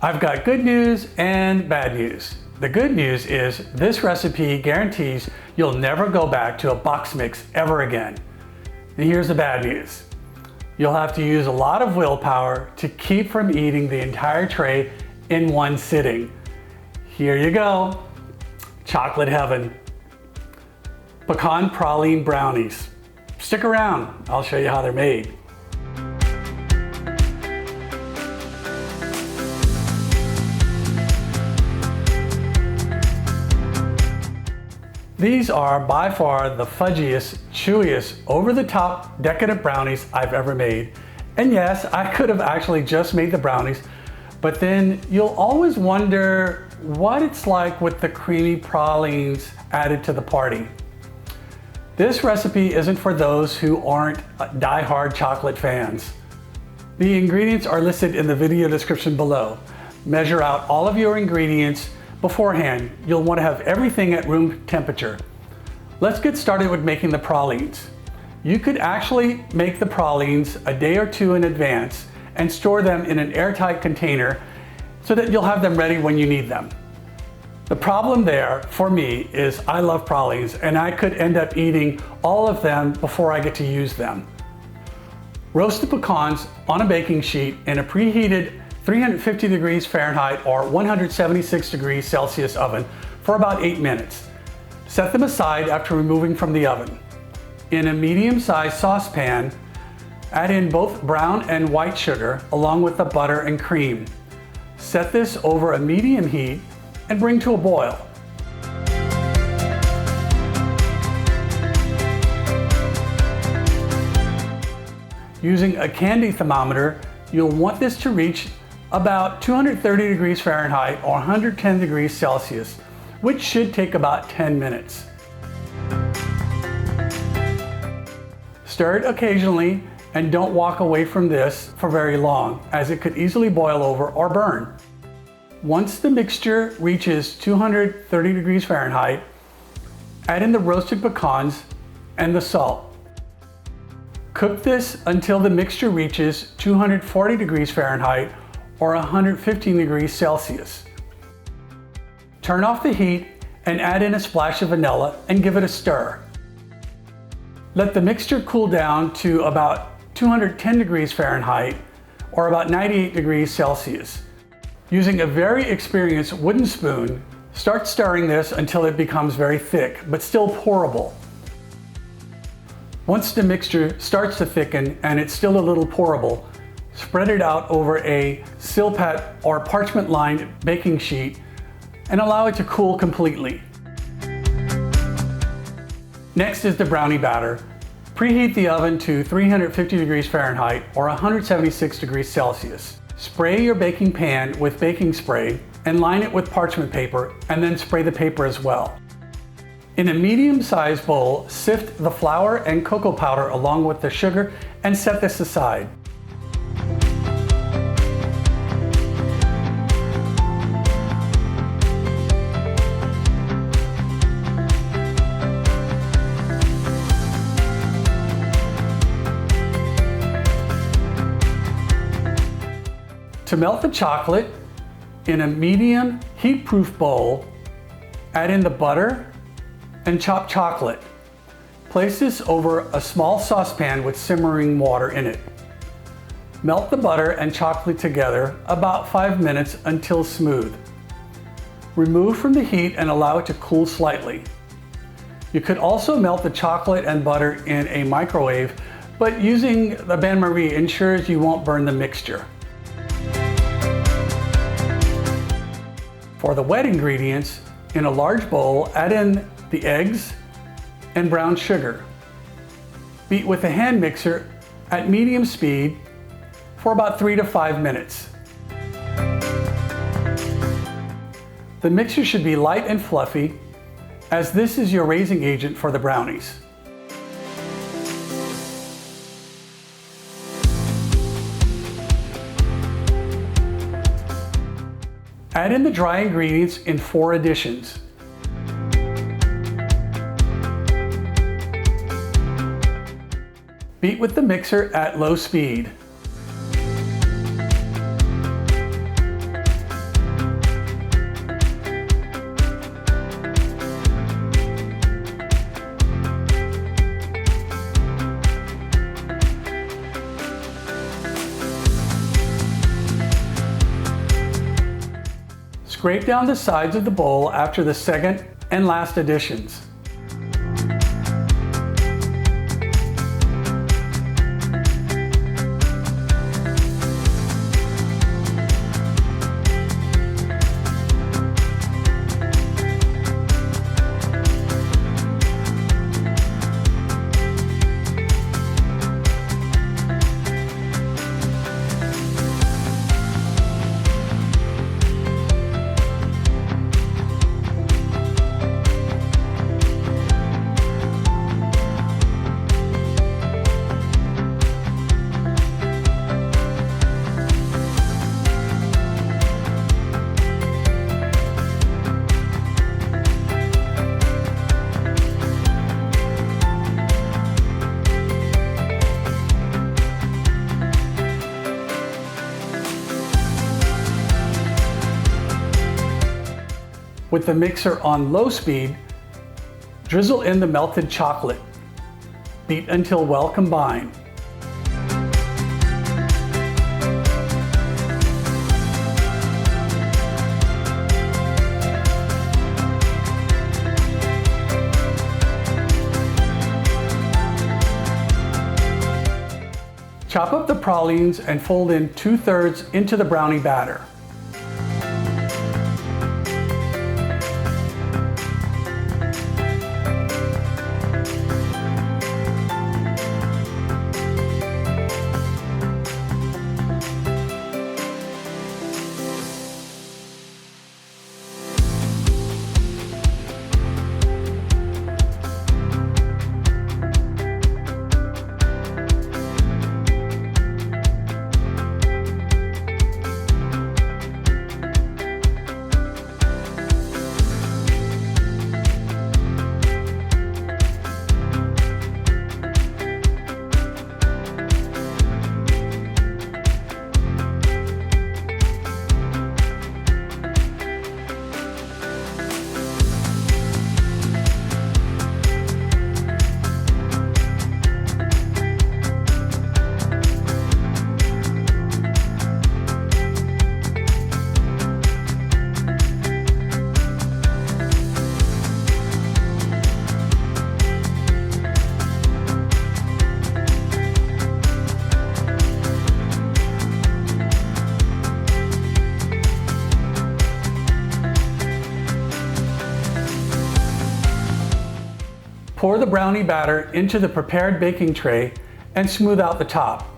I've got good news and bad news. The good news is this recipe guarantees you'll never go back to a box mix ever again. And here's the bad news. You'll have to use a lot of willpower to keep from eating the entire tray in one sitting. Here you go. Chocolate heaven. Pecan Praline Brownies. Stick around, I'll show you how they're made. These are by far the fudgiest, chewiest, over-the-top decadent brownies I've ever made. And yes, I could have actually just made the brownies, but then you'll always wonder what it's like with the creamy pralines added to the party. This recipe isn't for those who aren't die-hard chocolate fans. The ingredients are listed in the video description below. Measure out all of your ingredients beforehand. You'll want to have everything at room temperature. Let's get started with making the pralines. You could actually make the pralines a day or two in advance and store them in an airtight container so that you'll have them ready when you need them. The problem there for me is I love pralines and I could end up eating all of them before I get to use them. Roast the pecans on a baking sheet in a preheated 350 degrees Fahrenheit or 176 degrees Celsius oven for about 8 minutes. Set them aside after removing from the oven. In a medium-sized saucepan, add in both brown and white sugar along with the butter and cream. Set this over a medium heat and bring to a boil. Using a candy thermometer, you'll want this to reach about 230 degrees Fahrenheit or 110 degrees Celsius, which should take about 10 minutes. Stir it occasionally and don't walk away from this for very long, as it could easily boil over or burn. Once the mixture reaches 230 degrees Fahrenheit, add in the roasted pecans and the salt. Cook this until the mixture reaches 240 degrees Fahrenheit or 115 degrees Celsius. Turn off the heat and add in a splash of vanilla and give it a stir. Let the mixture cool down to about 210 degrees Fahrenheit or about 98 degrees Celsius. Using a very experienced wooden spoon, start stirring this until it becomes very thick, but still pourable. Once the mixture starts to thicken and it's still a little pourable, spread it out over a silpat or parchment-lined baking sheet and allow it to cool completely. Next is the brownie batter. Preheat the oven to 350 degrees Fahrenheit or 176 degrees Celsius. Spray your baking pan with baking spray and line it with parchment paper and then spray the paper as well. In a medium-sized bowl, sift the flour and cocoa powder along with the sugar and set this aside. To melt the chocolate, in a medium heat-proof bowl, add in the butter and chopped chocolate. Place this over a small saucepan with simmering water in it. Melt the butter and chocolate together about 5 minutes until smooth. Remove from the heat and allow it to cool slightly. You could also melt the chocolate and butter in a microwave, but using the bain-marie ensures you won't burn the mixture. For the wet ingredients, in a large bowl, add in the eggs and brown sugar. Beat with a hand mixer at medium speed for about 3 to 5 minutes. The mixture should be light and fluffy, as this is your raising agent for the brownies. Add in the dry ingredients in 4 additions. Beat with the mixer at low speed. Scrape down the sides of the bowl after the second and last additions. With the mixer on low speed, drizzle in the melted chocolate. Beat until well combined. Chop up the pralines and fold in 2/3 into the brownie batter. Pour the brownie batter into the prepared baking tray and smooth out the top.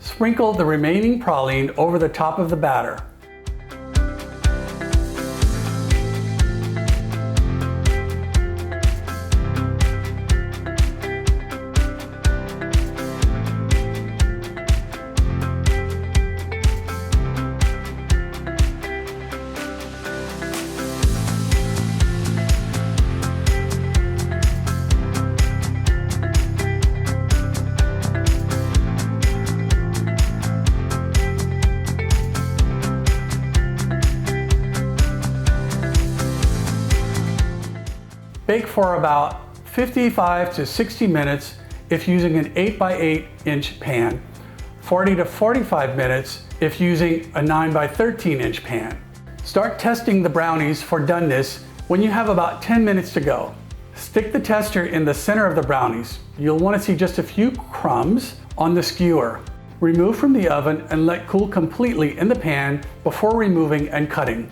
Sprinkle the remaining praline over the top of the batter. Bake for about 55 to 60 minutes if using an 8x8-inch pan, 40 to 45 minutes if using a 9x13-inch pan. Start testing the brownies for doneness when you have about 10 minutes to go. Stick the tester in the center of the brownies. You'll want to see just a few crumbs on the skewer. Remove from the oven and let cool completely in the pan before removing and cutting.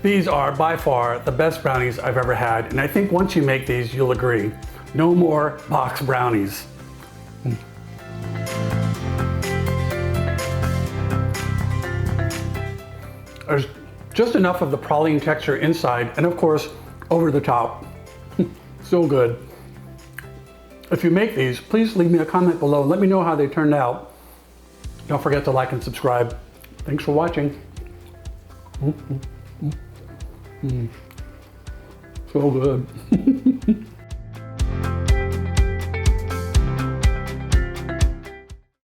These are by far the best brownies I've ever had, and I think once you make these, you'll agree. No more box brownies. There's just enough of the praline texture inside, and of course, over the top. So good. If you make these, please leave me a comment below. Let me know how they turned out. Don't forget to like and subscribe. Thanks for watching. So good.